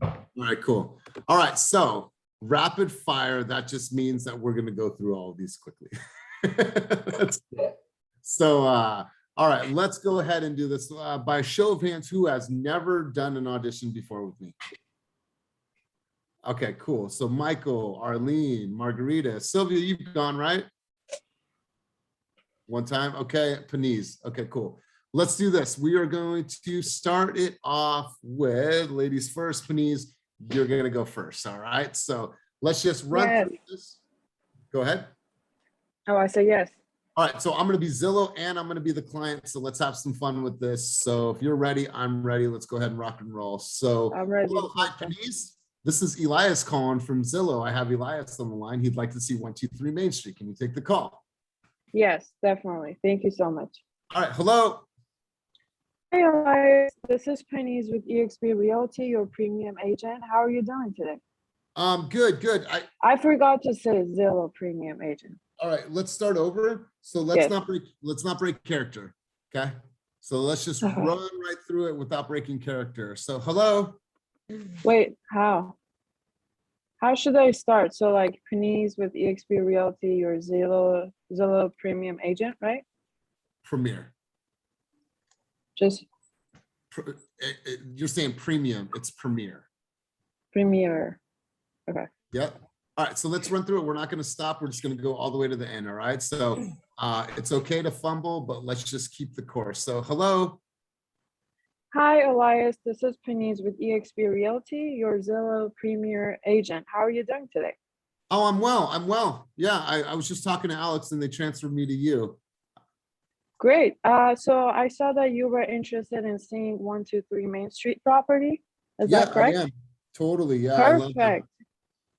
All right, cool. All right, so rapid fire, that just means that we're gonna go through all of these quickly. That's cool. So, all right, let's go ahead and do this. By show of hands, who has never done an audition before with me? Okay, cool. So Michael, Arlene, Margarita, Sylvia, you've gone, right? One time, okay, Panise, okay, cool. Let's do this. We are going to start it off with ladies first. Panise, you're gonna go first, all right? So let's just run through this. Go ahead. Oh, I say yes. All right, so I'm gonna be Zillow and I'm gonna be the client, so let's have some fun with this. So if you're ready, I'm ready. Let's go ahead and rock and roll. So, I'm ready. hello, hi, Panise. This is Elias calling from Zillow. I have Elias on the line. He'd like to see 123 Main Street. Can you take the call? Yes, definitely. Thank you so much. All right, hello. Hey, Elias. This is Penny's with EXP Realty, your premium agent. How are you doing today? Good, good. I forgot to say Zillow premium agent. All right, let's start over. So let's not break character. Okay. So let's just run right through it without breaking character. So hello. Wait, how? How should I start? So like Penny's with EXP Realty, your Zillow premium agent, right? Premier. Just You're saying premium, it's premier. premier. Okay. Yep. All right, so let's run through it. We're not going to stop. We're just going to go all the way to the end. All right. So it's okay to fumble, but let's just keep the course. So hello. Hi, Elias. This is Penny's with EXP Realty, your Zillow premier agent. How are you doing today? Oh, I'm well. I'm well. Yeah, I was just talking to Alex and they transferred me to you. Great. So I saw that you were interested in seeing 123 Main Street property. Is that correct? I am. Totally. Yeah. Perfect.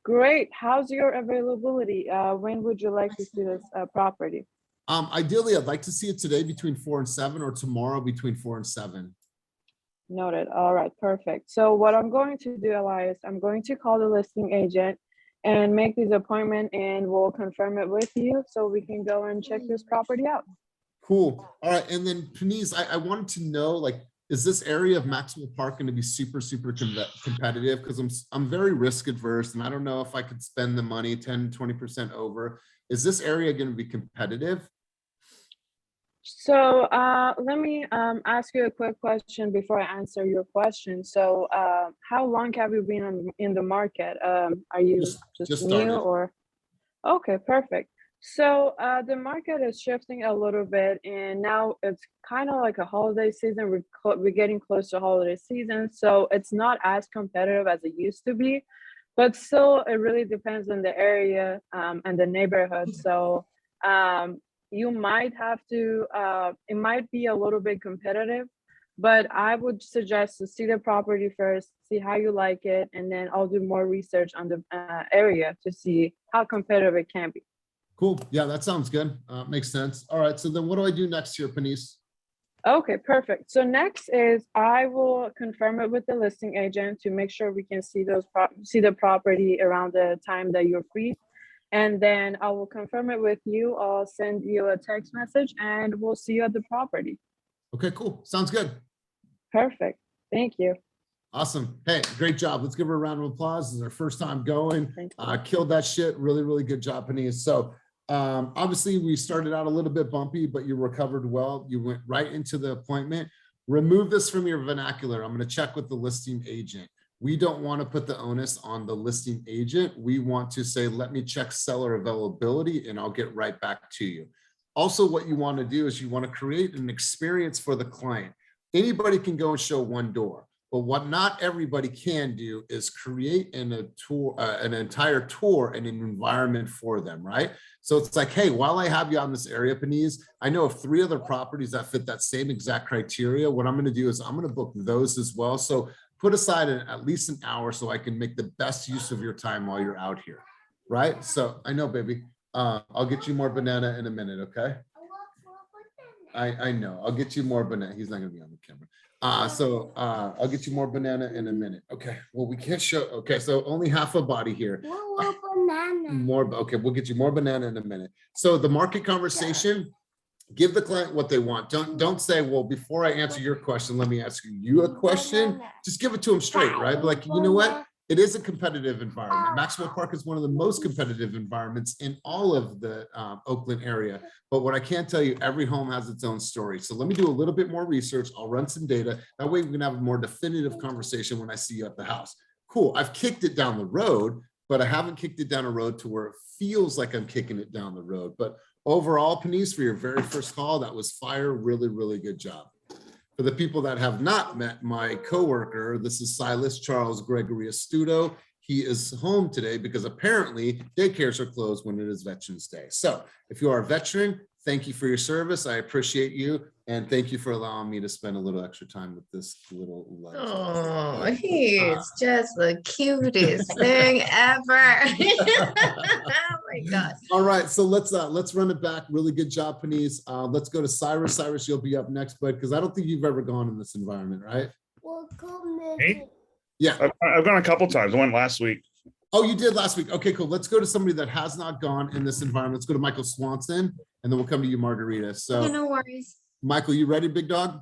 Great. How's your availability? When would you like to see this property? Ideally, I'd like to see it today between 4 and 7 or tomorrow between 4 and 7. Noted. All right, perfect. So what I'm going to do, Elias, I'm going to call the listing agent and make this appointment and we'll confirm it with you so we can go and check this property out. Cool. All right. And then Panise, I wanted to know, like, is this area of Maxwell Park going to be super competitive? Because I'm very risk adverse and I don't know if I could spend the money 10-20% over. Is this area going to be competitive? So let me ask you a quick question before I answer your question. So how long have you been in the market? Are you just new started. or? Okay, perfect. So the market is shifting a little bit and now it's kind of like a holiday season. We're getting close to holiday season. So it's not as competitive as it used to be, but still it really depends on the area and the neighborhood. So you might have to, it might be a little bit competitive, but I would suggest to see the property first, see how you like it, and then I'll do more research on the area to see how competitive it can be. Cool. Yeah, that sounds good. Makes sense. All right. So then what do I do next here, Panise? Okay, perfect. So next is I will confirm it with the listing agent to make sure we can see the property around the time that you're free. And then I will confirm it with you. I'll send you a text message and we'll see you at the property. Okay, cool. Sounds good. Perfect. Thank you. Awesome. Hey, great job. Let's give her a round of applause. This is her first time going. Killed that shit. Really, really good job, Panise. So obviously we started out a little bit bumpy, but you recovered well. You went right into the appointment. Remove this from your vernacular. I'm going to check with the listing agent. We don't want to put the onus on the listing agent. We want to say, let me check seller availability and I'll get right back to you. Also, what you want to do is you want to create an experience for the client. Anybody can go and show one door, but what not everybody can do is create an entire tour and an environment for them, right? So it's like, hey, while I have you on this area, Panise, I know of 3 other properties that fit that same exact criteria. What I'm going to do is I'm going to book those as well. So put aside at least an hour so I can make the best use of your time while you're out here, right? So I know, baby. I'll get you more banana in a minute, okay? I know. I'll get you more banana. He's not going to be on the camera. I'll get you more banana in a minute. Okay. Well, we can't show. Okay. So only half a body here. More banana. More. Okay. We'll get you more banana in a minute. So the market conversation Give the client what they want. Don't say, well, before I answer your question, let me ask you a question. Just give it to them straight, right? Be like, you know what? It is a competitive environment. Maxwell Park is one of the most competitive environments in all of the Oakland area. But what I can tell you, every home has its own story. So let me do a little bit more research. I'll run some data. That way we can have a more definitive conversation when I see you at the house. Cool. I've kicked it down the road, but I haven't kicked it down a road to where it feels like I'm kicking it down the road. But overall, Panisse, for your very first call, that was fire. Really, really good job. For the people that have not met my coworker, this is Silas Charles Gregory Astuto. He is home today because apparently daycares are closed when it is Veterans Day. So if you are a veteran, thank you for your service. I appreciate you. And thank you for allowing me to spend a little extra time with this little legend. Oh, he's just the cutest thing ever. Oh my God. All right, so let's run it back. Really good job, Panisse. Let's go to Cyrus. Cyrus, you'll be up next, bud, because I don't think you've ever gone in this environment, right? Me? Yeah. I've gone a couple times. I went last week. Oh, you did last week. Okay, cool. Let's go to somebody that has not gone in this environment. Let's go to Michael Swanson, and then we'll come to you, Margarita. So, No worries. Michael, you ready, big dog?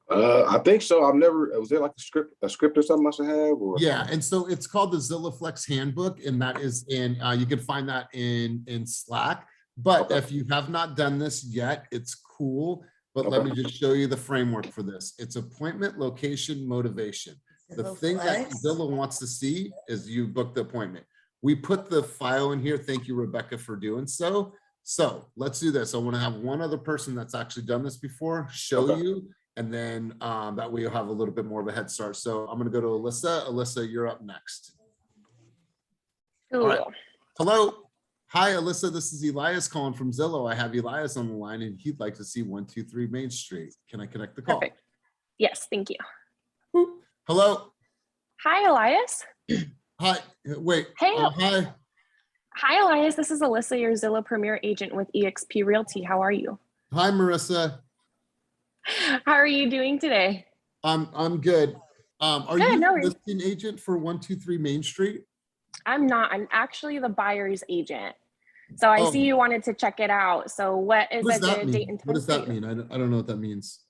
I think so. I've never, was there like a script or something I should have? Or? Yeah, and so it's called the Zillow Flex Handbook, and that is in, you can find that in Slack. But Okay. if you have not done this yet, it's cool. But Okay. let me just show you the framework for this. It's appointment, location, motivation. The Zillow thing that Flex? Zillow wants to see is you book the appointment. We put the file in here. Thank you, Rebecca, for doing so. So let's do this. I want to have one other person that's actually done this before show Okay. you, and then that way you'll have a little bit more of a head start. So I'm going to go to Alyssa. Alyssa, you're up next. All right. Hello. Hi, Alyssa. This is Elias calling from Zillow. I have Elias on the line, and he'd like to see 123 Main Street. Can I connect the call? Perfect. Yes, thank you. Whoop. Hello. Hi, Elias. Hi. Wait. Hey. Hi. Hi, Elias. This is Alyssa, your Zillow Premier Agent with EXP Realty. How are you? Hi, Marissa. How are you doing today? I'm good. Are Good, you no the worries. listing agent for 123 Main Street? I'm not. I'm actually the buyer's agent. So I Oh. see you wanted to check it out. So what is What a does that good date mean? and time What does for that you? mean? I don't know what that means.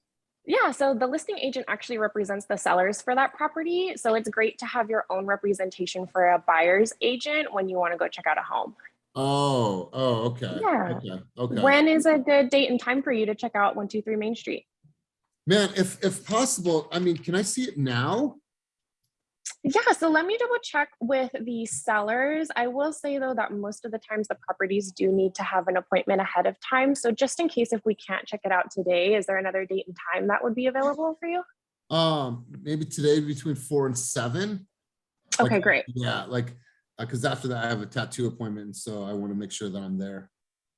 Yeah, so the listing agent actually represents the sellers for that property. So it's great to have your own representation for a buyer's agent when you want to go check out a home. Oh, okay. Yeah. Okay. When is a good date and time for you to check out 123 Main Street? Man, if possible, I mean, can I see it now? Yeah, so let me double check with the sellers. I will say though that most of the times the properties do need to have an appointment ahead of time. So just in case if we can't check it out today, is there another date and time that would be available for you? Maybe today between 4 and 7. Okay, Like, great. yeah, like, because after that I have a tattoo appointment, so I want to make sure that I'm there.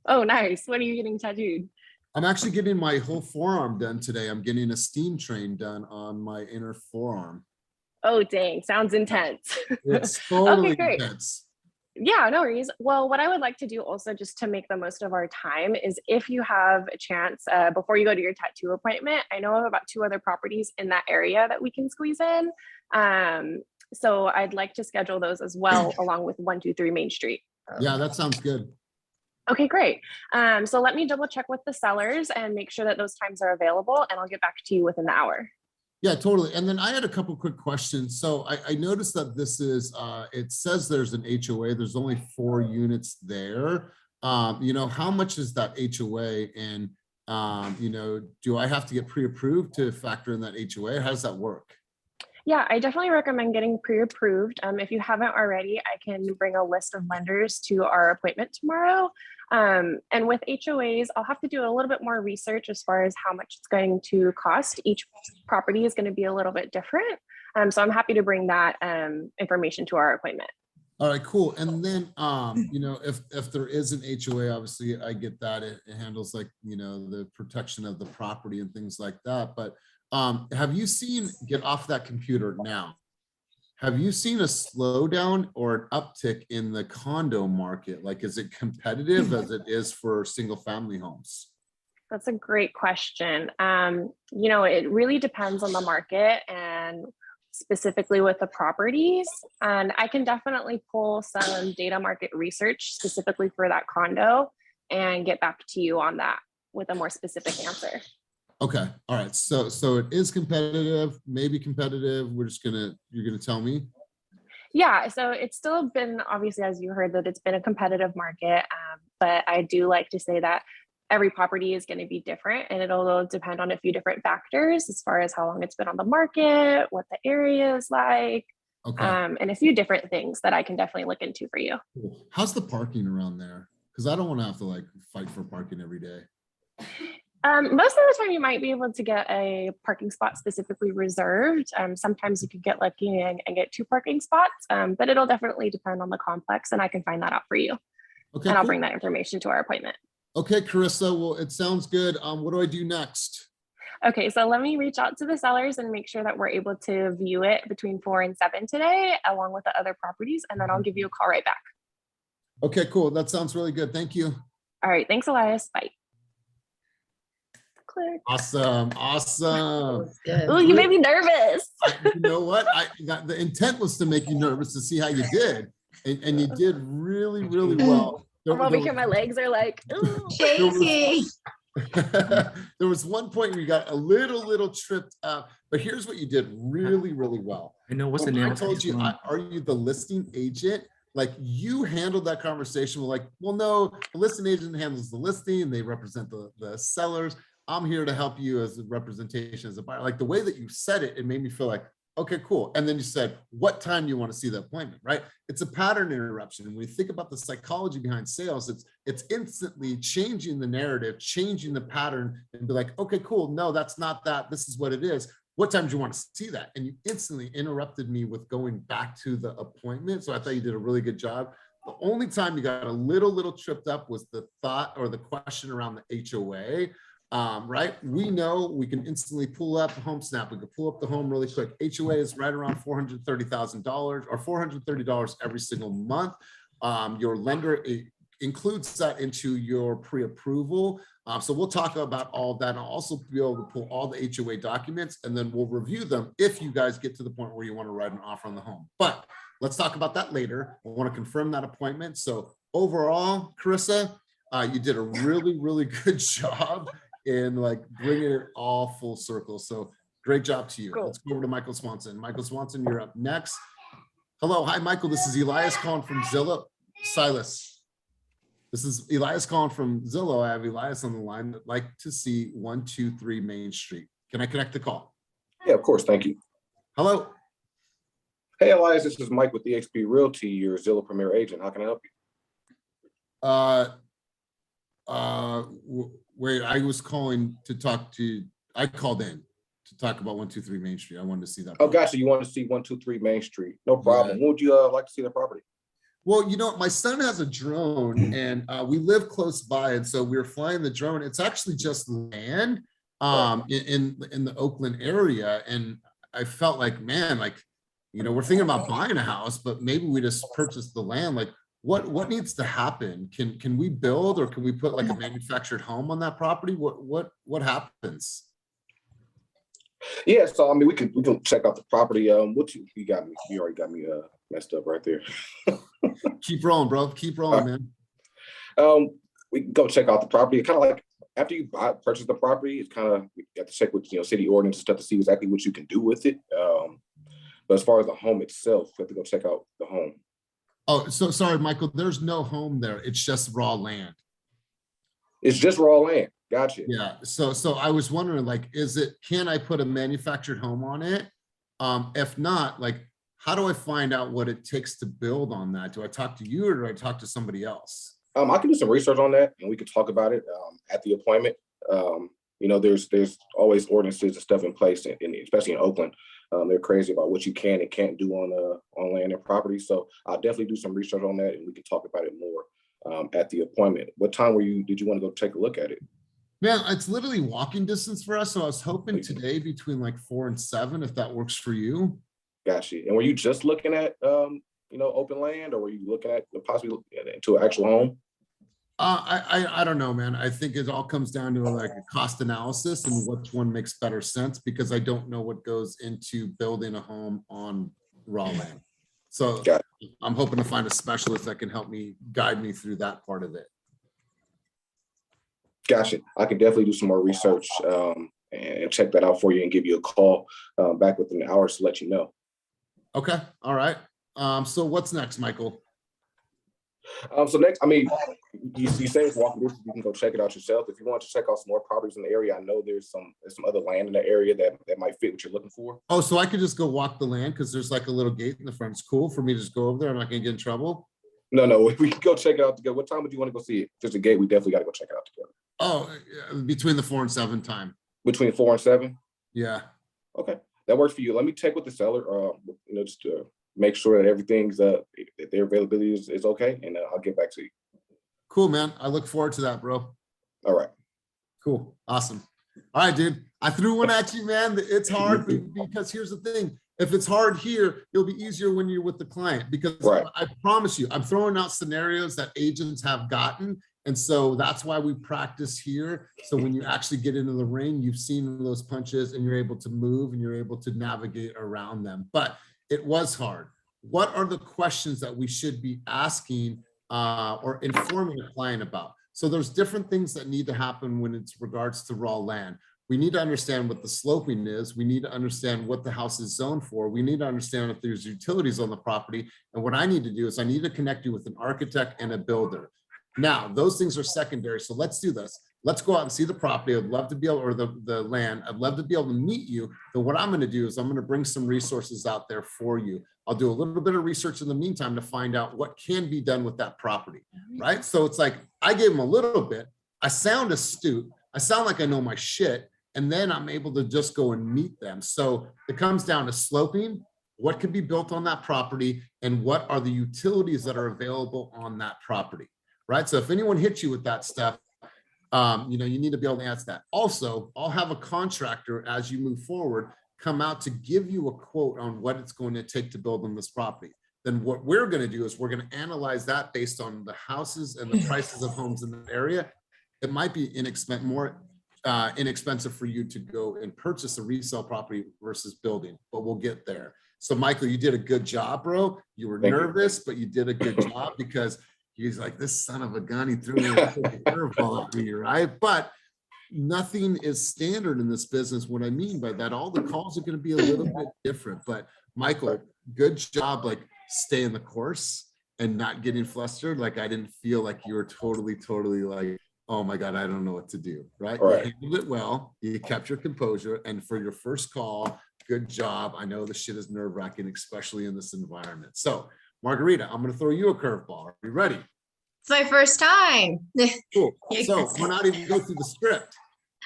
Oh, nice. When are you getting tattooed? I'm actually getting my whole forearm done today. I'm getting a steam train done on my inner forearm. Oh, dang. Sounds intense. It's totally Okay, great. intense. Yeah, no worries. Well, what I would like to do also just to make the most of our time is if you have a chance before you go to your tattoo appointment, I know of about 2 other properties in that area that we can squeeze in. So I'd like to schedule those as well along with 123 Main Street. Yeah, that sounds good. Okay, great. So let me double check with the sellers and make sure that those times are available and I'll get back to you within the hour. Yeah, totally. And then I had a couple quick questions. So I noticed that this is, it says there's an HOA, there's only 4 units there. You know, how much is that HOA? And, you know, do I have to get pre-approved to factor in that HOA? How does that work? Yeah, I definitely recommend getting pre-approved. If you haven't already, I can bring a list of lenders to our appointment tomorrow. And with HOAs, I'll have to do a little bit more research as far as how much it's going to cost. Each property is going to be a little bit different. So I'm happy to bring that information to our appointment. All right, cool. And then, you know, if there is an HOA, obviously I get that. It handles like, you know, the protection of the property and things like that. But have you seen, get off that computer now, have you seen a slowdown or an uptick in the condo market? Like, is it competitive as it is for single family homes? That's a great question. You know, it really depends on the market and specifically with the properties. And I can definitely pull some data market research specifically for that condo and get back to you on that. with a more specific answer. Okay, all right. So it is competitive, maybe competitive. You're gonna tell me. Yeah, so it's still been, obviously, as you heard, that it's been a competitive market, but I do like to say that every property is going to be different, and it'll depend on a few different factors as far as how long it's been on the market, what the area is like, Okay. and a few different things that I can definitely look into for you. Cool. How's the parking around there? Because I don't want to have to like fight for parking every day. Most of the time you might be able to get a parking spot specifically reserved. Sometimes you could get lucky and get 2 parking spots, but it'll definitely depend on the complex, and I can find that out for you. Okay, and I'll cool. bring that information to our appointment. Okay, Carissa, well, it sounds good. What do I do next? Okay, so let me reach out to the sellers and make sure that we're able to view it between 4 and 7 today, along with the other properties, and then I'll give you a call right back. Okay, cool. That sounds really good. Thank you. All right, thanks, Elias. Bye. Click. Awesome. Awesome. Oh, you made me nervous. You know what? The intent was to make you nervous to see how you did. And you did really, really well. I'm over here, my legs are like, shaking. There was one point where you got a little tripped up, but here's what you did really, really well. I know what's the When name. I told you, are you the listing agent? Like you handled that conversation with like, well, no, the listing agent handles the listing. They represent the sellers. I'm here to help you as a representation as a buyer. Like the way that you said it, it made me feel like, okay, cool. And then you said, what time do you want to see the appointment, right? It's a pattern interruption. And when you think about the psychology behind sales, it's instantly changing the narrative, changing the pattern and be like, okay, cool. No, that's not that. This is what it is. What time do you want to see that? And you instantly interrupted me with going back to the appointment. So I thought you did a really good job. The only time you got a little tripped up was the thought or the question around the HOA. Right? We know we can instantly pull up Home Snap. We can pull up the home really quick. HOA is right around $430,000 or $430 every single month. Your lender includes that into your pre-approval. So we'll talk about all of that. And I'll also be able to pull all the HOA documents and then we'll review them if you guys get to the point where you want to write an offer on the home. But let's talk about that later. I want to confirm that appointment. So overall, Carissa, you did a really good job in like bringing it all full circle. So great job to you. Cool. Let's go over to Michael Swanson. Michael Swanson, you're up next. Hello. Hi, Michael. This is Elias calling from Zillow. Silas. This is Elias calling from Zillow. I have Elias on the line that'd like to see 123 Main Street. Can I connect the call? Yeah, of course. Thank you. Hello. Hey, Elias, this is Mike with EXP Realty, your Zillow Premier agent. How can I help you? Wait, I was calling to talk to, I called in to talk about 123 Main Street. I wanted to see that. Oh, gotcha. You want to see 123 Main Street. No problem. Yeah. Would you like to see the property? Well, you know, my son has a drone and we live close by. And so we were flying the drone. It's actually just land in the Oakland area. And I felt like, man, like, you know, we're thinking about buying a house, but maybe we just purchased the land. Like, what needs to happen? Can we build or can we put like a manufactured home on that property? What happens? Yeah, so I mean we can check out the property. What you got me? You already got me messed up right there. Keep rolling, bro. Keep rolling, man. We can go check out the property. Kind of like after you purchase the property, it's kind of you have to check with city ordinance and stuff to see exactly what you can do with it. But as far as the home itself, you have to go check out the home. Oh, so sorry, Michael, there's no home there. It's just raw land. It's just raw land. Gotcha. Yeah. So I was wondering, like, can I put a manufactured home on it? If not, like, how do I find out what it takes to build on that? Do I talk to you or do I talk to somebody else? I can do some research on that and we can talk about it at the appointment. You know, there's always ordinances and stuff in place, and especially in Oakland. They're crazy about what you can and can't do on land and property. So I'll definitely do some research on that and we can talk about it more at the appointment. What time did you want to go take a look at it? Yeah, it's literally walking distance for us. So I was hoping today between like 4 and 7, if that works for you. Gotcha. And were you just looking at, open land or were you looking at possibly into an actual home? I don't know, man. I think it all comes down to like a cost analysis and which one makes better sense because I don't know what goes into building a home on raw land. So I'm hoping to find a specialist that can help me guide me through that part of it. Gotcha. I can definitely do some more research and check that out for you and give you a call back within an hour to let you know. Okay. All right. So what's next, Michael? So next, I mean, you say it's walking distance, you can go check it out yourself. If you want to check out some more properties in the area, I know there's some other land in the area that might fit what you're looking for. Oh, so I could just go walk the land because there's like a little gate in the front. It's cool for me to just go over there. I'm not gonna get in trouble. No, we can go check it out together. What time would you want to go see it? If there's a gate, we definitely got to go check it out together. Oh, between the 4 and 7 time. Between 4 and 7? Yeah. Okay, that works for you. Let me check with the seller, just to make sure that everything's that their availability is okay, and I'll get back to you. Cool, man. I look forward to that, bro. All right. Cool. Awesome. All right, dude. I threw one at you, man. It's hard because here's the thing. If it's hard here, it'll be easier when you're with the client because right. I promise you, I'm throwing out scenarios that agents have gotten. And so that's why we practice here. So when you actually get into the ring, you've seen those punches and you're able to move and you're able to navigate around them. But it was hard. What are the questions that we should be asking or informing the client about? So there's different things that need to happen when it's regards to raw land. We need to understand what the sloping is. We need to understand what the house is zoned for. We need to understand if there's utilities on the property. And what I need to do is I need to connect you with an architect and a builder. Now, those things are secondary. So let's do this. Let's go out and see the property. I'd love to be able, or the land. I'd love to be able to meet you. But what I'm going to do is I'm going to bring some resources out there for you. I'll do a little bit of research in the meantime to find out what can be done with that property, right? So it's like, I gave them a little bit. I sound astute. I sound like I know my shit. And then I'm able to just go and meet them. So it comes down to sloping, what could be built on that property, and what are the utilities that are available on that property, right? So if anyone hits you with that stuff, you need to be able to answer that. Also, I'll have a contractor as you move forward come out to give you a quote on what it's going to take to build on this property. Then what we're going to do is we're going to analyze that based on the houses and the prices of homes in the area. It might be more inexpensive for you to go and purchase a resale property versus building, but we'll get there. So Michael, you did a good job, bro. You were nervous, but you did a good job because he's like, this son of a gun, he threw me a curveball at me, right? But nothing is standard in this business. What I mean by that, all the calls are going to be a little bit different, but Michael, good job, like staying the course and not getting flustered. Like I didn't feel like you were totally like, oh my God, I don't know what to do, right? Right. You handled it well. You kept your composure. And for your first call, good job. I know this shit is nerve wracking, especially in this environment. So Margarita, I'm going to throw you a curveball. Are you ready? It's my first time. Cool. So we're not even going through the script.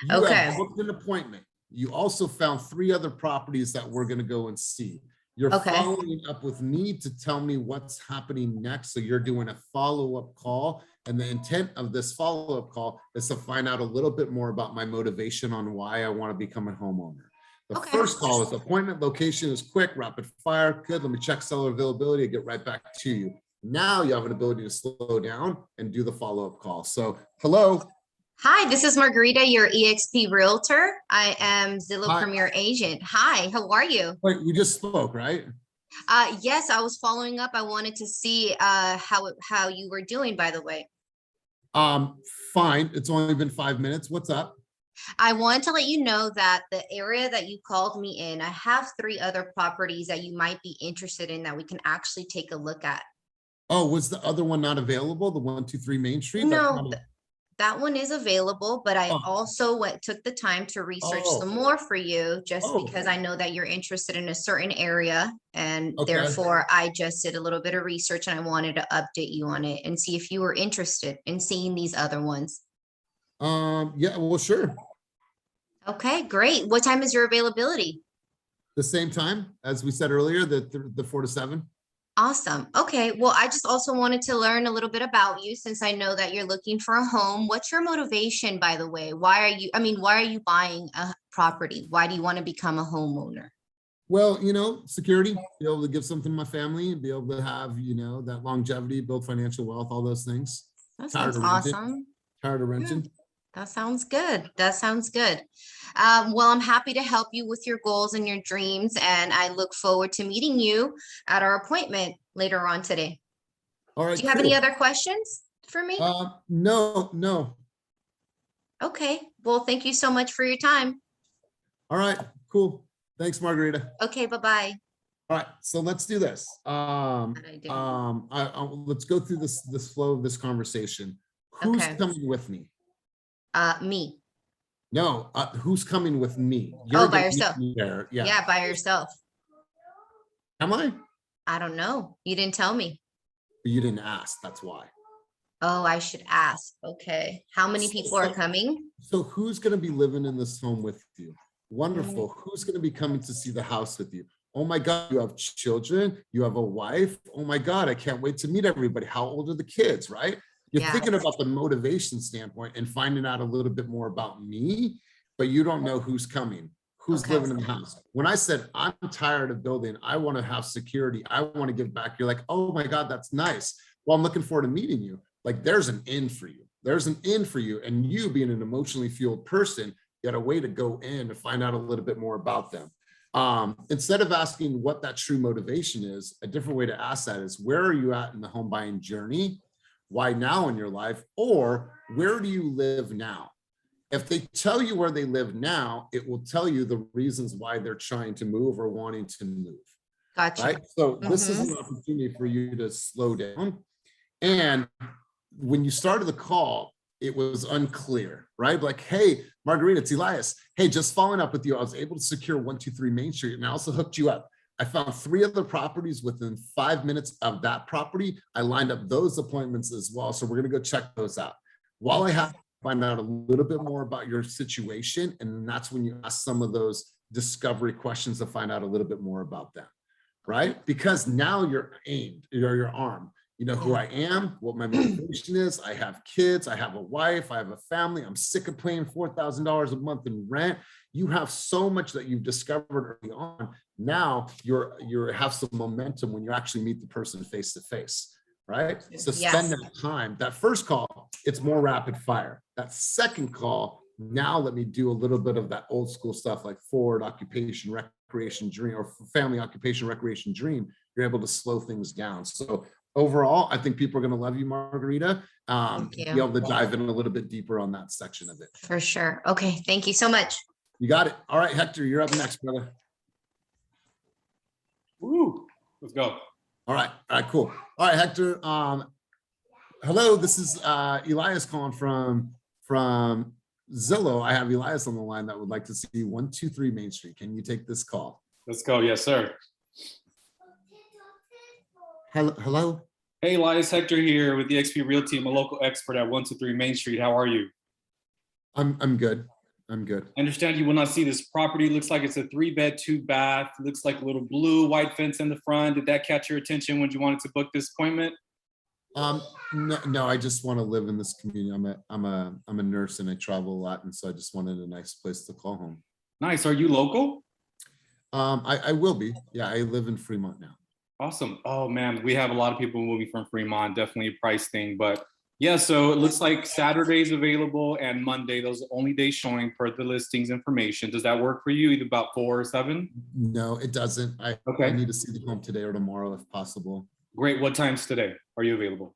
You Okay. have booked an appointment. You also found 3 other properties that we're going to go and see. You're Okay. following up with me to tell me what's happening next. So you're doing a follow-up call. And the intent of this follow-up call is to find out a little bit more about my motivation on why I want to become a homeowner. The Okay. first call is appointment, location is quick, rapid fire. Good, let me check seller availability and get right back to you. Now you have an ability to slow down and do the follow-up call. So hello. Hi, this is Margarita, your EXP realtor. I am Zillow Hi. Premier Agent. Hi, how are you? Wait, we just spoke, right? Yes, I was following up. I wanted to see how you were doing, by the way. Fine. It's only been 5 minutes. What's up? I wanted to let you know that the area that you called me in, I have 3 other properties that you might be interested in that we can actually take a look at. Oh, was the other one not available? The 123 Main Street? No, that one is available, but I Oh. also took the time to research Oh. some more for you, just Oh. because I know that you're interested in a certain area. And Okay. therefore, I just did a little bit of research and I wanted to update you on it and see if you were interested in seeing these other ones. Yeah, well, sure. Okay, great. What time is your availability? The same time as we said earlier, the 4 to 7. Awesome. Okay. Well, I just also wanted to learn a little bit about you since I know that you're looking for a home. What's your motivation, by the way? Why are you buying a property? Why do you want to become a homeowner? Well, security, be able to give something to my family, be able to have, that longevity, build financial wealth, all those things. That Tired sounds of renting. awesome. Tired of renting. That sounds good. That sounds good. Well, I'm happy to help you with your goals and your dreams, and I look forward to meeting you at our appointment later on today. All right. Do you have any other questions for me? No. Okay, well, thank you so much for your time. All right, cool. Thanks, Margarita. Okay, bye-bye. All right, so let's do this. Let's go through this flow of this conversation. Who's Okay. coming with me? Me. No, who's coming with me? Oh, by gonna meet yourself. me there. Yeah. Yeah, by yourself. Am I? I don't know. You didn't tell me. You didn't ask. That's why. Oh, I should ask. Okay. How many people are coming? So who's going to be living in this home with you? Wonderful. Who's going to be coming to see the house with you? Oh my God, you have children, you have a wife. Oh my God, I can't wait to meet everybody. How old are the kids, right? You're Yes. thinking about the motivation standpoint and finding out a little bit more about me, but you don't know who's coming, who's Okay. living in the house. When I said, I'm tired of building, I want to have security, I want to give back, you're like, oh my God, that's nice. Well, I'm looking forward to meeting you. Like there's an in for you. There's an in for you. And you being an emotionally fueled person, you got a way to go in to find out a little bit more about them. Instead of asking what that true motivation is, a different way to ask that is, where are you at in the home buying journey? Why now in your life? Or where do you live now? If they tell you where they live now, it will tell you the reasons why they're trying to move or wanting to move. Gotcha. Right? So this is an opportunity for you to slow down. And when you started the call, it was unclear, right? Like, hey, Margarita, it's Elias. Hey, just following up with you, I was able to secure 123 Main Street and I also hooked you up. I found 3 other properties within 5 minutes of that property. I lined up those appointments as well. So we're going to go check those out. While I have to find out a little bit more about your situation, and that's when you ask some of those discovery questions to find out a little bit more about them, right? Because now you're aimed, you're armed. You know who I am, what my motivation is. I have kids, I have a wife, I have a family. I'm sick of paying $4,000 a month in rent. You have so much that you've discovered early on. Now you have some momentum when you actually meet the person face to face, right? So spend that time. That first call, it's more rapid fire. That second call, now let me do a little bit of that old school stuff like forward occupation, recreation dream, or family occupation, recreation dream. You're able to slow things down. So overall, I think people are going to love you, Margarita. Be able to dive in a little bit deeper on that section of it. For sure. Okay. Thank you so much. You got it. All right, Hector, you're up next, brother. Woo. Let's go. All right, cool. All right, Hector. Hello, this is Elias calling from Zillow. I have Elias on the line that would like to see 123 Main Street. Can you take this call? Let's go. Yes, sir. Hello. Hey, Elias, Hector here with EXP Realty. I'm a local expert at 123 Main Street. How are you? I'm good. I'm good. I understand you will not see this property. Looks like it's a 3-bed, 2-bath. Looks like a little blue, white fence in the front. Did that catch your attention when you wanted to book this appointment? No, I just want to live in this community. I'm a nurse and I travel a lot, and so I just wanted a nice place to call home. Nice. Are you local? I will be. Yeah, I live in Fremont now. Awesome. Oh man, we have a lot of people moving from Fremont. Definitely a price thing, but yeah. So it looks like Saturday's available and Monday. Those are the only days showing per the listings information. Does that work for you? Either about 4 or 7? No, it doesn't. I need to see the home today or tomorrow if possible. Great. What times today are you available?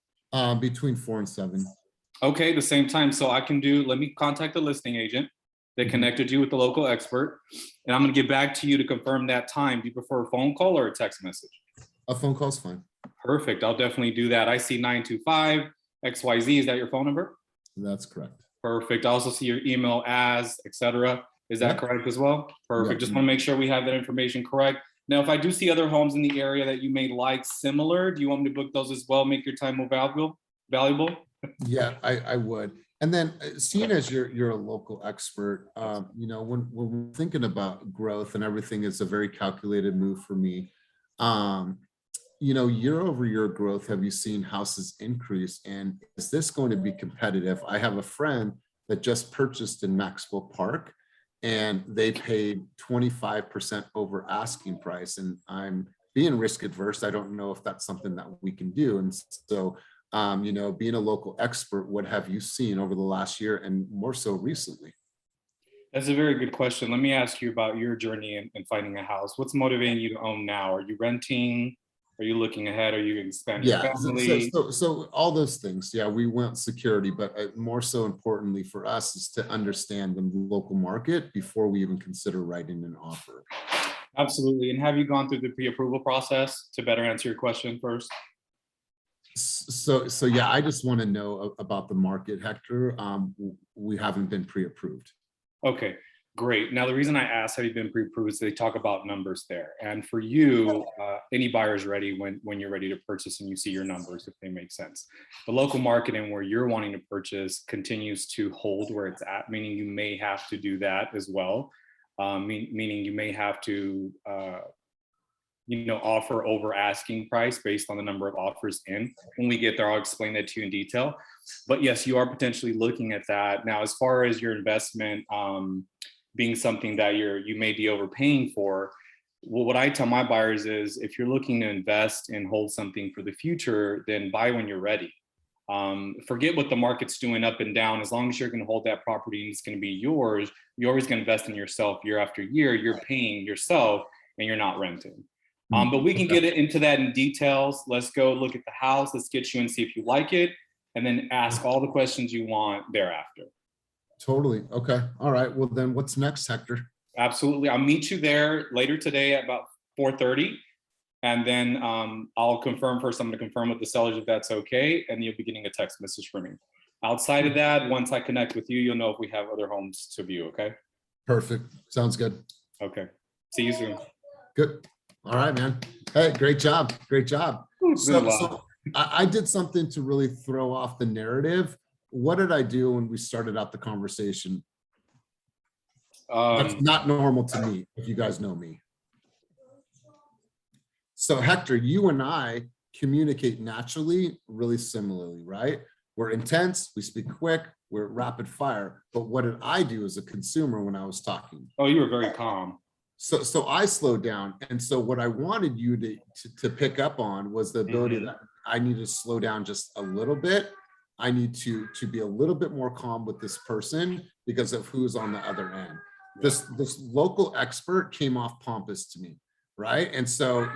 Between 4 and 7. Okay, the same time. So I can do. Let me contact the listing agent that connected you with the local expert, and I'm going to get back to you to confirm that time. Do you prefer a phone call or a text message? A phone call's fine. Perfect. I'll definitely do that. I see 925 XYZ. Is that your phone number? That's correct. Perfect. I also see your email as, etc. Is that correct as well? Perfect. Yeah. Just want to make sure we have that information correct. Now, if I do see other homes in the area that you may like similar, do you want me to book those as well? Make your time more valuable? Yeah, I would. And then seeing as you're a local expert, you know, when we're thinking about growth and everything is a very calculated move for me. You know, year over year growth, have you seen houses increase? And is this going to be competitive? I have a friend that just purchased in Maxwell Park and they paid 25% over asking price. And I'm being risk adverse. I don't know if that's something that we can do. And so, you know, being a local expert, what have you seen over the last year and more so recently? That's a very good question. Let me ask you about your journey in finding a house. What's motivating you to own now? Are you renting? Are you looking ahead? Are you expanding Yeah, family? so all those things. Yeah, we want security, but more so importantly for us is to understand the local market before we even consider writing an offer. Absolutely. And have you gone through the pre-approval process to better answer your question first? So yeah, I just want to know about the market, Hector. We haven't been pre-approved. Okay, great. Now, the reason I asked, have you been pre-approved, is they talk about numbers there. And for you, any buyer's ready when you're ready to purchase and you see your numbers, if they make sense. The local market and where you're wanting to purchase continues to hold where it's at, meaning you may have to do that as well. Meaning you may have to, offer over asking price based on the number of offers in. When we get there, I'll explain that to you in detail. But yes, you are potentially looking at that. Now, as far as your investment being something that you may be overpaying for, well, what I tell my buyers is if you're looking to invest and hold something for the future, then buy when you're ready. Forget what the market's doing up and down. As long as you're going to hold that property and it's going to be yours, you're always going to invest in yourself year after year. You're paying yourself and you're not renting. But we can get into that in details. Let's go look at the house. Let's get you and see if you like it, and then ask all the questions you want thereafter. Totally. Okay. All right. Well, then what's next, Hector? Absolutely. I'll meet you there later today at about 4:30. And then I'll confirm first. I'm going to confirm with the sellers if that's okay. And you'll be getting a text message from me. Outside of that, once I connect with you, you'll know if we have other homes to view. Okay. Perfect. Sounds good. Okay. See you soon. Good. All right, man. Hey, great job. Great job. So I did something to really throw off the narrative. What did I do when we started out the conversation? That's not normal to me, if you guys know me. So Hector, you and I communicate naturally, really similarly, right? We're intense, we speak quick, we're rapid fire. But what did I do as a consumer when I was talking? Oh, you were very calm. So I slowed down. And so what I wanted you to pick up on was the ability that I need to slow down just a little bit. I need to be a little bit more calm with this person because of who's on the other end. This local expert came off pompous to me, right? And so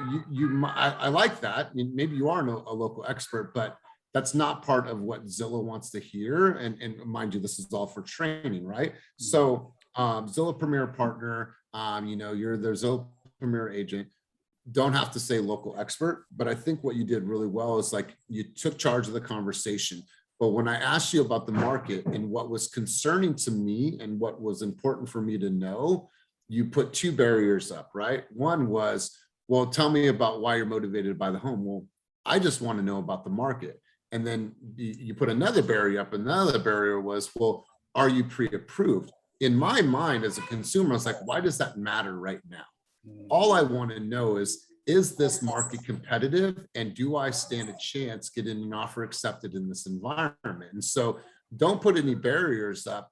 I like that. I mean, maybe you are a local expert, but that's not part of what Zillow wants to hear. And mind you, this is all for training, right? So Zillow Premier Partner, you're the Zillow Premier agent. Don't have to say local expert, but I think what you did really well is like you took charge of the conversation. But when I asked you about the market and what was concerning to me and what was important for me to know, you put two barriers up, right? One was, well, tell me about why you're motivated by the home. Well, I just want to know about the market. And then you put another barrier up. Another barrier was, well, are you pre-approved? In my mind as a consumer, I was like, why does that matter right now? All I want to know is this market competitive? And do I stand a chance getting an offer accepted in this environment? And so don't put any barriers up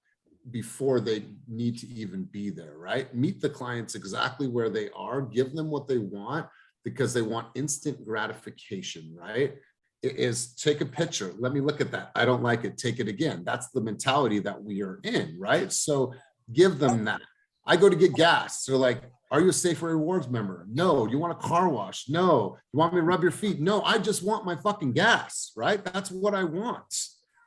before they need to even be there, right? Meet the clients exactly where they are, give them what they want because they want instant gratification, right? It is take a picture. Let me look at that. I don't like it. Take it again. That's the mentality that we are in, right? So give them that. I go to get gas. They're like, are you a Safeway Rewards member? No. You want a car wash? No. You want me to rub your feet? No, I just want my fucking gas, right? That's what I want,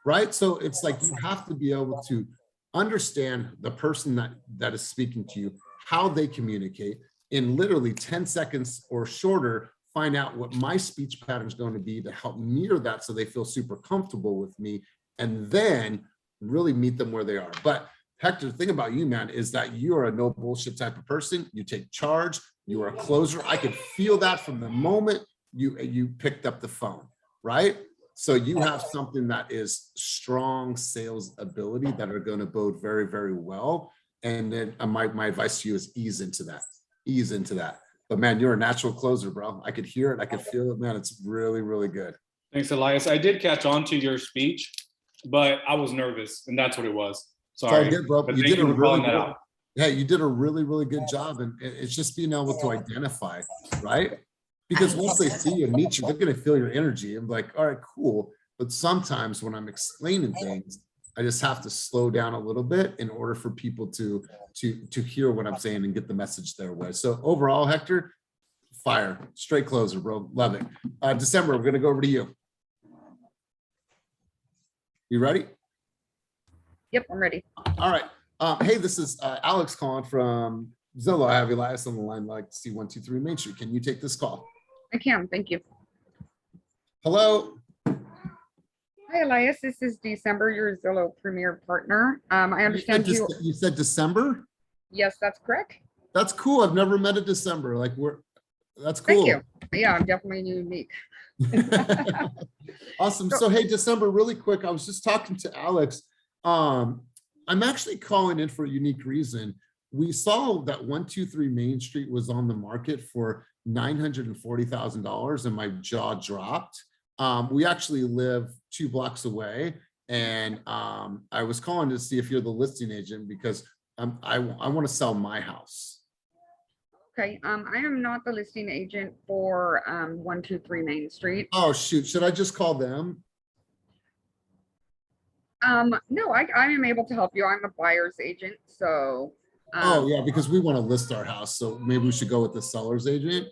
right? So it's like you have to be able to understand the person that is speaking to you, how they communicate in literally 10 seconds or shorter, find out what my speech pattern is going to be to help mirror that so they feel super comfortable with me, and then really meet them where they are. But Hector, the thing about you, man, is that you are a no bullshit type of person. You take charge. You are a closer. I could feel that from the moment you picked up the phone, right? So you have something that is strong sales ability that are going to bode very, very well. And then my advice to you is ease into that. Ease into that. But man, you're a natural closer, bro. I could hear it. I could feel it, man. It's really, really good. Thanks, Elias. I did catch on to your speech, but I was nervous, and that's what it was. Sorry. It's all good, bro. But You thank did a for really calling that good, out. yeah, you did a really, really good job. And it's just being able to identify, right? Because once they see you and meet you, they're going to feel your energy and be like, all right, cool. But sometimes when I'm explaining things, I just have to slow down a little bit in order for people to hear what I'm saying and get the message their way. So overall, Hector, Fire, straight closer, bro. Love it. December, we're gonna go over to you. You ready? Yep, I'm ready. All right. Hey, this is Alex calling from Zillow. I have Elias on the line. I'd like to see 123 Main Street. Can you take this call? I can, thank you. Hello. Hi, Elias. This is December, your Zillow Premier Partner. I understand you. You said December? Yes, that's correct. That's cool. I've never met a December. Like that's Thank cool. you. Yeah, I'm definitely unique. Awesome. So hey, December, really quick. I was just talking to Alex. I'm actually calling in for a unique reason. We saw that 123 Main Street was on the market for $940,000 and my jaw dropped. We actually live 2 blocks away, and I was calling to see if you're the listing agent because I want to sell my house. Okay, I am not the listing agent for 123 Main Street. Oh shoot, should I just call them? No, I am able to help you. I'm a buyer's agent, so. Oh yeah, because we want to list our house, so maybe we should go with the seller's agent.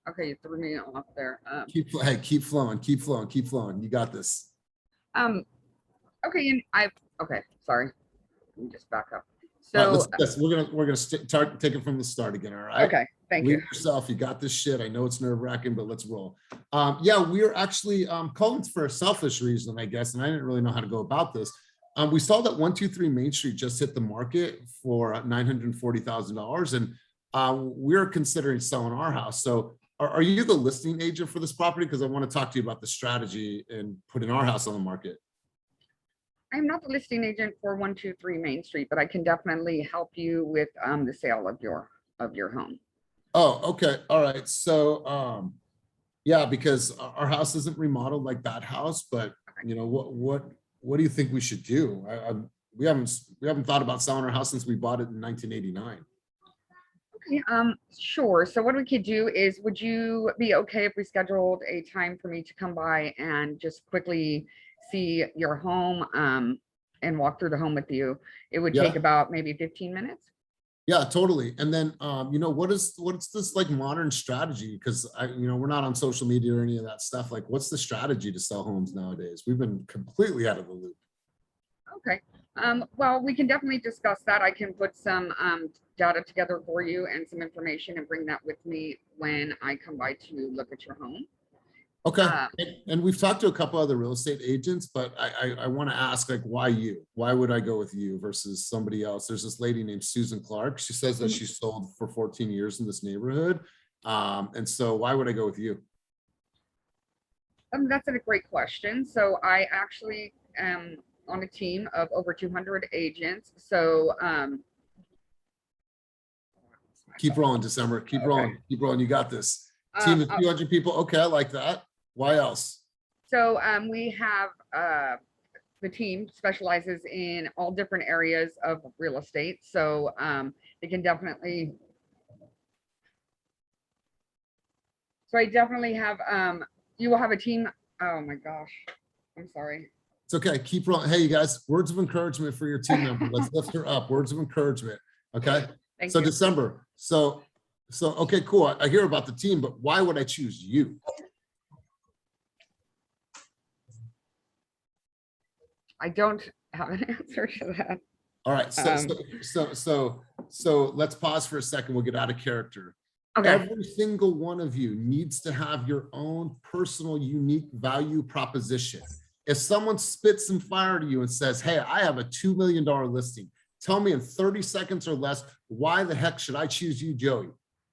Okay, you threw me off there. Keep flowing. You got this. Okay, and okay, sorry. Let me just back up. All right, So, we're gonna take it from the start again. All right. okay, thank Leave you. yourself. You got this shit. I know it's nerve wracking, but let's roll. Yeah, we're actually calling for a selfish reason, I guess, and I didn't really know how to go about this. We saw that 123 Main Street just hit the market for $940,000, and we're considering selling our house. So, are you the listing agent for this property? Because I want to talk to you about the strategy and putting our house on the market. I'm not the listing agent for 123 Main Street, but I can definitely help you with the sale of your home. Oh, okay. All right. So, yeah, because our house isn't remodeled like that house, but you know, what do you think we should do? We haven't thought about selling our house since we bought it in 1989. Okay, sure. So what we could do is, would you be okay if we scheduled a time for me to come by and just quickly see your home and walk through the home with you? It would take about maybe 15 minutes. Yeah, totally. And then, you know, what's this like modern strategy? Because we're not on social media or any of that stuff. Like, what's the strategy to sell homes nowadays? We've been completely out of the loop. Okay. Well, we can definitely discuss that. I can put some data together for you and some information and bring that with me when I come by to look at your home. Okay. And we've talked to a couple other real estate agents, but I want to ask, like, why you? Why would I go with you versus somebody else? There's this lady named Susan Clark. She says that she sold for 14 years in this neighborhood. And so why would I go with you? That's a great question. So I actually am on a team of over 200 agents. So keep rolling, December. Keep rolling. Keep rolling. You got this. Team of 200 people. Okay, I like that. Why else? So we have the team specializes in all different areas of real estate. So they can definitely. So I definitely have. You will have a team. Oh my gosh, I'm sorry. It's okay. Keep rolling. Hey, you guys, words of encouragement for your team member. Let's lift her up. Words of encouragement. Okay. Thank so you. December. So okay, cool. I hear about the team, but why would I choose you? I don't have an answer to that. All right. So let's pause for a second. We'll get out of character. Okay. Every single one of you needs to have your own personal, unique value proposition. If someone spits some fire to you and says, hey, I have a $2 million listing, tell me in 30 seconds or less, why the heck should I choose you, Joey?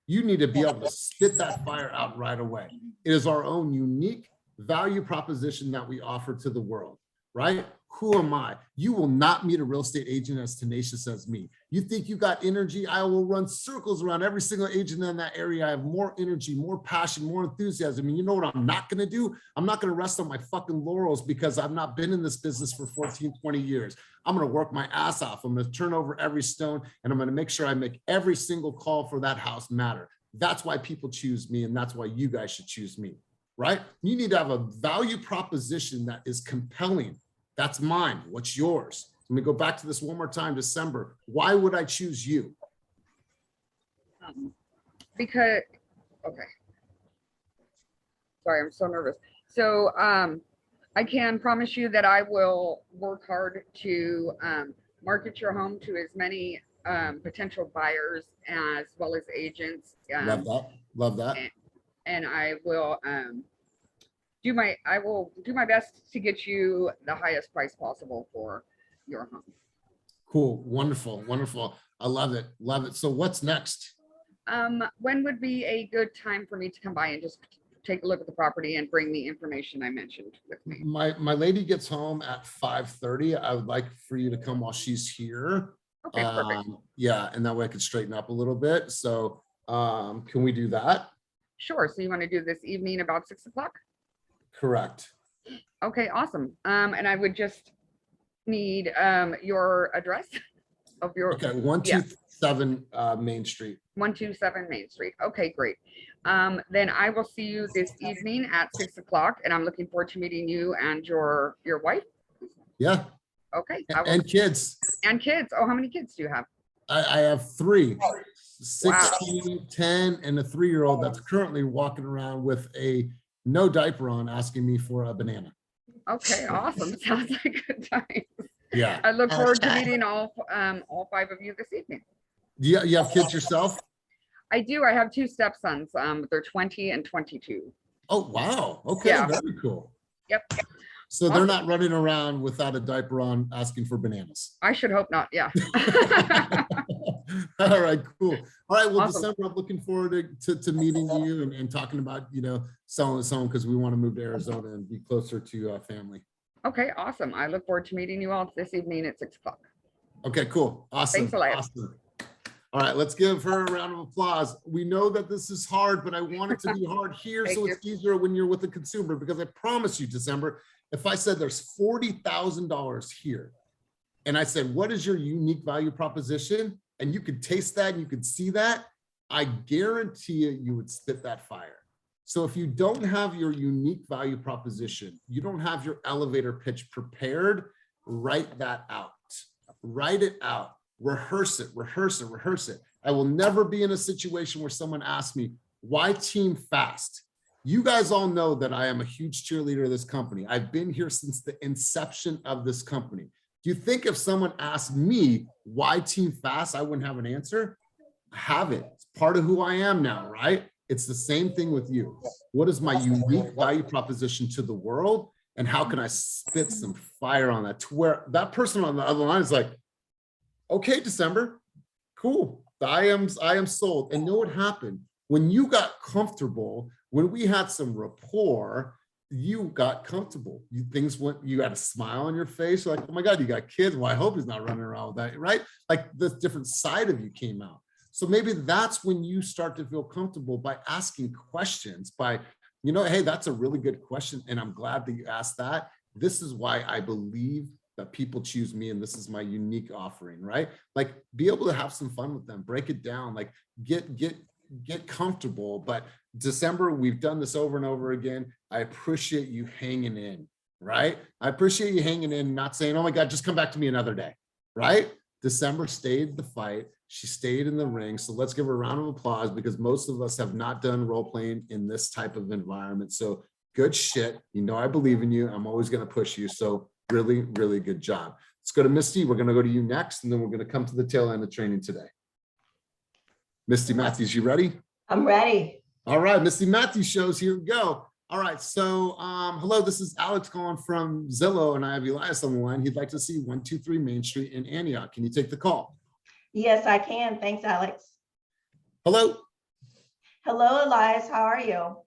You need to be able to spit that fire out right away. It is our own unique value proposition that we offer to the world, right? Who am I? You will not meet a real estate agent as tenacious as me. You think you got energy? I will run circles around every single agent in that area. I have more energy, more passion, more enthusiasm. And you know what I'm not going to do? I'm not going to rest on my fucking laurels because I've not been in this business for 14, 20 years. I'm going to work my ass off. I'm going to turn over every stone, and I'm going to make sure I make every single call for that house matter. That's why people choose me, and that's why you guys should choose me, right? You need to have a value proposition that is compelling. That's mine. What's yours? Let me go back to this one more time, December. Why would I choose you? Because, okay. Sorry, I'm so nervous. So I can promise you that I will work hard to market your home to as many potential buyers as well as agents. Love that. Love that. And I will do my best to get you the highest price possible for your home. Cool. Wonderful. Wonderful. I love it. Love it. So what's next? When would be a good time for me to come by and just take a look at the property and bring the information I mentioned with me? My lady gets home at 5:30. I would like for you to come while she's here. Okay, perfect. Yeah, and that way I could straighten up a little bit. So can we do that? Sure. So you want to do this evening about 6 o'clock? Correct. Okay, awesome. And I would just need your address of your Okay, 127 Main Street. 127 Main Street. Okay, great. Then I will see you this evening at 6 o'clock, and I'm looking forward to meeting you and your wife. Yeah. Okay. And kids. And kids. Oh, how many kids do you have? I have 3, 16, 10, and a 3-year-old that's currently walking around with a no diaper on asking me for a banana. Okay, awesome. Sounds like a good time. Yeah. I look forward to meeting all 5 of you this evening. You have kids yourself? I do. I have 2 stepsons. They're 20 and 22. Oh, wow. Okay, Yeah. very cool. Yep. So they're not running around without a diaper on asking for bananas. I should hope not. Yeah. All right, cool. All right, well, Awesome. December, I'm looking forward to meeting you and talking about, selling this home because we want to move to Arizona and be closer to family. Okay, awesome. I look forward to meeting you all this evening at 6 o'clock. Okay, cool. Awesome. Thanks a lot. Awesome. All right, let's give her a round of applause. We know that this is hard, but I want it to be hard here so it's easier when you're with the consumer, because I promise you, December, if I said there's $40,000 here and I said, what is your unique value proposition? And you could taste that and you could see that, I guarantee you would spit that fire. So if you don't have your unique value proposition, you don't have your elevator pitch prepared, write that out. Write it out. Rehearse it, rehearse it, rehearse it. I will never be in a situation where someone asks me, why Team Fast? You guys all know that I am a huge cheerleader of this company. I've been here since the inception of this company. Do you think if someone asked me why Team Fast, I wouldn't have an answer? I have it. It's part of who I am now, right? It's the same thing with you. What is my unique value proposition to the world? And how can I spit some fire on that to where that person on the other line is like, okay, December, cool. I am sold. And know what happened? When you got comfortable, when we had some rapport, you got comfortable. You had a smile on your face. You're like, oh my God, you got kids. Well, I hope he's not running around with that, right? Like this different side of you came out. So maybe that's when you start to feel comfortable by asking questions, by, hey, that's a really good question. And I'm glad that you asked that. This is why I believe that people choose me, and this is my unique offering, right? Like, be able to have some fun with them, break it down, like get comfortable. But December, we've done this over and over again. I appreciate you hanging in, right? I appreciate you hanging in, not saying, oh my God, just come back to me another day, right? December stayed the fight. She stayed in the ring. So let's give her a round of applause, because most of us have not done role playing in this type of environment. So good shit. I believe in you. I'm always going to push you. So really, really good job. Let's go to Misty. We're going to go to you next, and then we're going to come to the tail end of training today. Misty Matthews, you ready? I'm ready. All right, Misty Matthews shows. Here we go. All right, so hello, this is Alex calling from Zillow, and I have Elias on the line. He'd like to see 123 Main Street in Antioch. Can you take the call? Yes, I can. Thanks, Alex. Hello. Hello, Elias. How are you?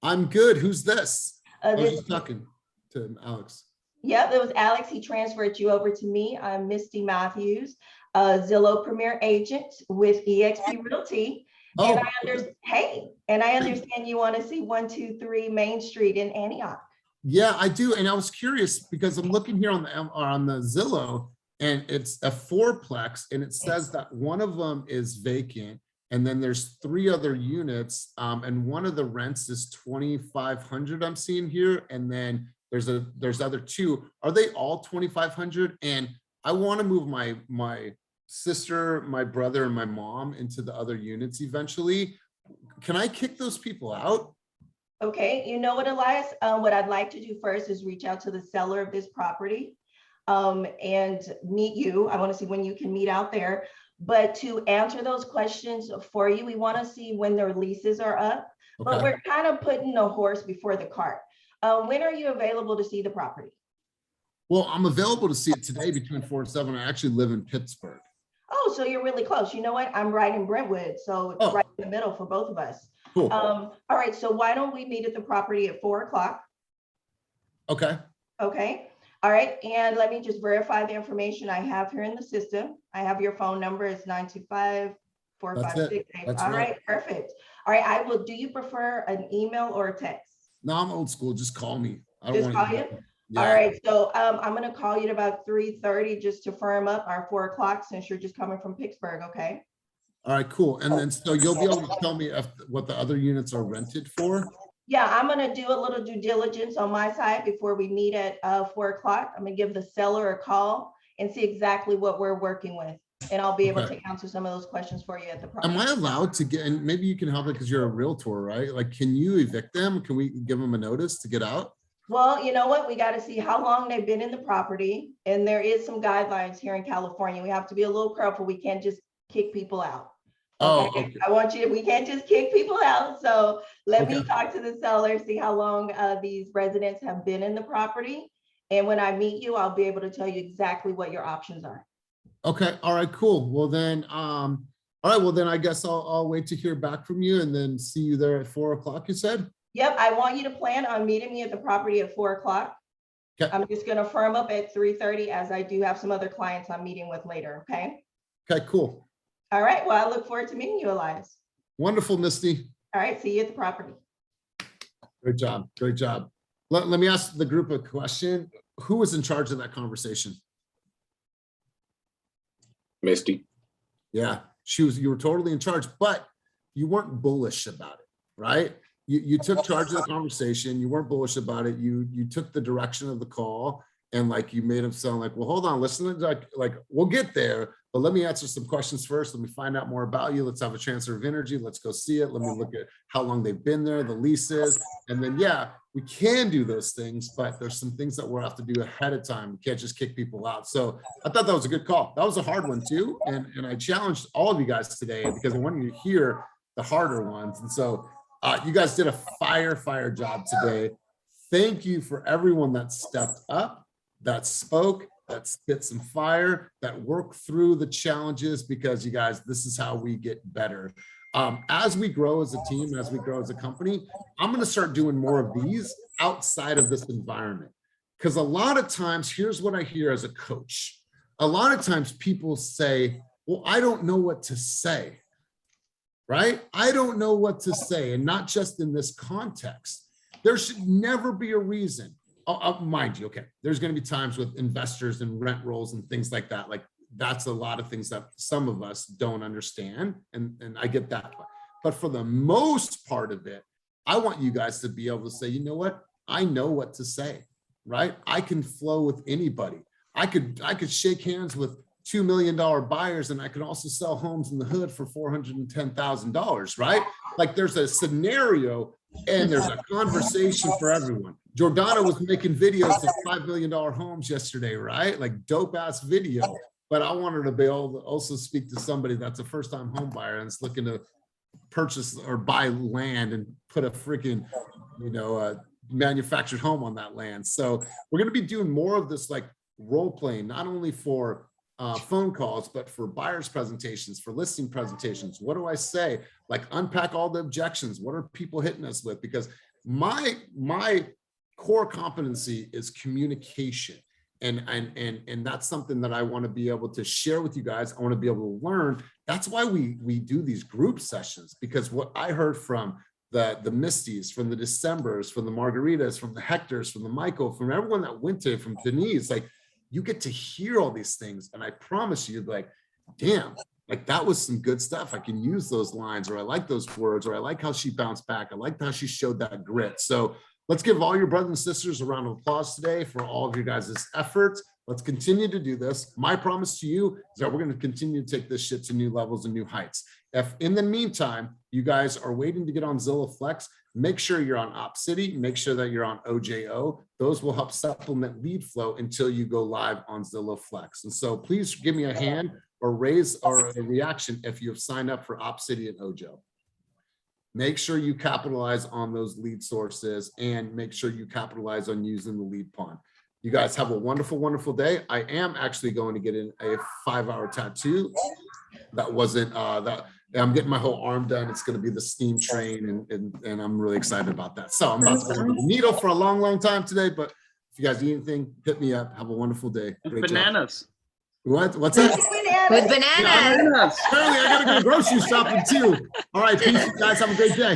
I'm good. Who's this? I was This, just talking to Alex. yep, it was Alex. He transferred you over to me. I'm Misty Matthews, Zillow Premier Agent with EXP Realty. Oh, And I understand you want to see 123 Main Street in Antioch. yeah, I do. And I was curious because I'm looking here on the Zillow, and it's a 4-plex, and it says that one of them is vacant, and then there's 3 other units, and one of the rents is $2,500 I'm seeing here, and then there's other 2. Are they all $2,500? And I want to move my sister, my brother, and my mom into the other units eventually. Can I kick those people out? Okay, you know what, Elias? What I'd like to do first is reach out to the seller of this property and meet you. I want to see when you can meet out there. But to answer those questions for you, we want to see when their leases are up. But Okay. we're kind of putting the horse before the cart. When are you available to see the property? Well, I'm available to see it today between 4 and 7. I actually live in Pittsburgh. Oh, so you're really close. You know what? I'm right in Brentwood, so it's Oh. right in the middle for both of us. Cool. All right, so why don't we meet at the property at 4 o'clock? Okay. Okay. All right, and let me just verify the information I have here in the system. I have your phone number. It's 925-456. That's All right. right, perfect. All right, I will. Do you prefer an email or a text? No, I'm old school. Just call me. I don't Just want call to. you? Yeah. All right, so I'm going to call you at about 3:30 just to firm up our 4 o'clock since you're just coming from Pittsburgh. Okay. All right, cool. And then so you'll be able to tell me what the other units are rented for? Yeah, I'm going to do a little due diligence on my side before we meet at 4 o'clock. I'm going to give the seller a call and see exactly what we're working with. And I'll be able Okay. to answer some of those questions for you at the Am property. I allowed to get, and maybe you can help it because you're a realtor, right? Like, can you evict them? Can we give them a notice to get out? Well, you know what? We got to see how long they've been in the property. And there is some guidelines here in California. We have to be a little careful. We can't just kick people out. Oh, Okay. okay. I want you, we can't just kick people out. So let me Okay. talk to the seller, see how long these residents have been in the property. And when I meet you, I'll be able to tell you exactly what your options are. Okay. All right, cool. Well then, all right, well then I guess I'll wait to hear back from you and then see you there at 4 o'clock, you said? Yep, I want you to plan on meeting me at the property at 4 o'clock. Okay. I'm just gonna firm up at 3:30 as I do have some other clients I'm meeting with later, okay? Okay, cool. All right, well, I look forward to meeting you, Elias. Wonderful, Misty. All right, see you at the property. Great job. Great job. Let me ask the group a question. Who was in charge of that conversation? Misty. Yeah, you were totally in charge, but you weren't bullish about it, right? You took charge of the conversation. You weren't bullish about it. You took the direction of the call and like you made them sound like, well, hold on, listen, like we'll get there, but let me answer some questions first. Let me find out more about you. Let's have a transfer of energy. Let's go see it. Let me look at how long they've been there, the leases, and then yeah, we can do those things, but there's some things that we'll have to do ahead of time. We can't just kick people out. So I thought that was a good call. That was a hard one too, and I challenged all of you guys today because I wanted you to hear the harder ones, and so. You guys did a fire job today. Thank you for everyone that stepped up, that spoke, that spit some fire, that worked through the challenges, because you guys, this is how we get better. As we grow as a team, as we grow as a company, I'm going to start doing more of these outside of this environment. Because a lot of times, here's what I hear as a coach. A lot of times people say, well, I don't know what to say. Right? I don't know what to say, and not just in this context. There should never be a reason. Mind you, okay, there's going to be times with investors and rent rolls and things like that. Like that's a lot of things that some of us don't understand, and I get that. But for the most part of it, I want you guys to be able to say, you know what? I know what to say, right? I can flow with anybody. I could shake hands with $2 million buyers, and I can also sell homes in the hood for $410,000, right? Like there's a scenario and there's a conversation for everyone. Jordana was making videos of $5 million homes yesterday, right? Like dope ass video. But I want her to be able to also speak to somebody that's a first time home buyer and is looking to purchase or buy land and put a freaking, manufactured home on that land. So we're going to be doing more of this like role playing, not only for phone calls, but for buyers presentations, for listing presentations. What do I say? Like unpack all the objections. What are people hitting us with? Because my core competency is communication. And that's something that I want to be able to share with you guys. I want to be able to learn. That's why we do these group sessions, because what I heard from the Misties, from the Decembers, from the Margaritas, from the Hectors, from the Michael, from everyone that went to, from Denise, like, you get to hear all these things. And I promise you, like, damn, like that was some good stuff. I can use those lines, or I like those words, or I like how she bounced back. I like how she showed that grit. So let's give all your brothers and sisters a round of applause today for all of your guys' efforts. Let's continue to do this. My promise to you is that we're going to continue to take this shit to new levels and new heights. If in the meantime, you guys are waiting to get on Zillow Flex, make sure you're on OpCity, make sure that you're on OJO. Those will help supplement lead flow until you go live on Zillow Flex. And so please give me a hand or raise or a reaction if you have signed up for OpCity and OJO. Make sure you capitalize on those lead sources and make sure you capitalize on using the lead pond. You guys have a wonderful, wonderful day. I am actually going to get in a 5-hour tattoo. That wasn't that I'm getting my whole arm done. It's going to be the steam train, and I'm really excited about that. So I'm about to go with the needle for a long, long time today. But if you guys need anything, hit me up. Have a wonderful day. Great Bananas. Job. What's that? With bananas. Yeah, apparently, I got to go grocery shopping too. All right, peace, you guys. Have a great day.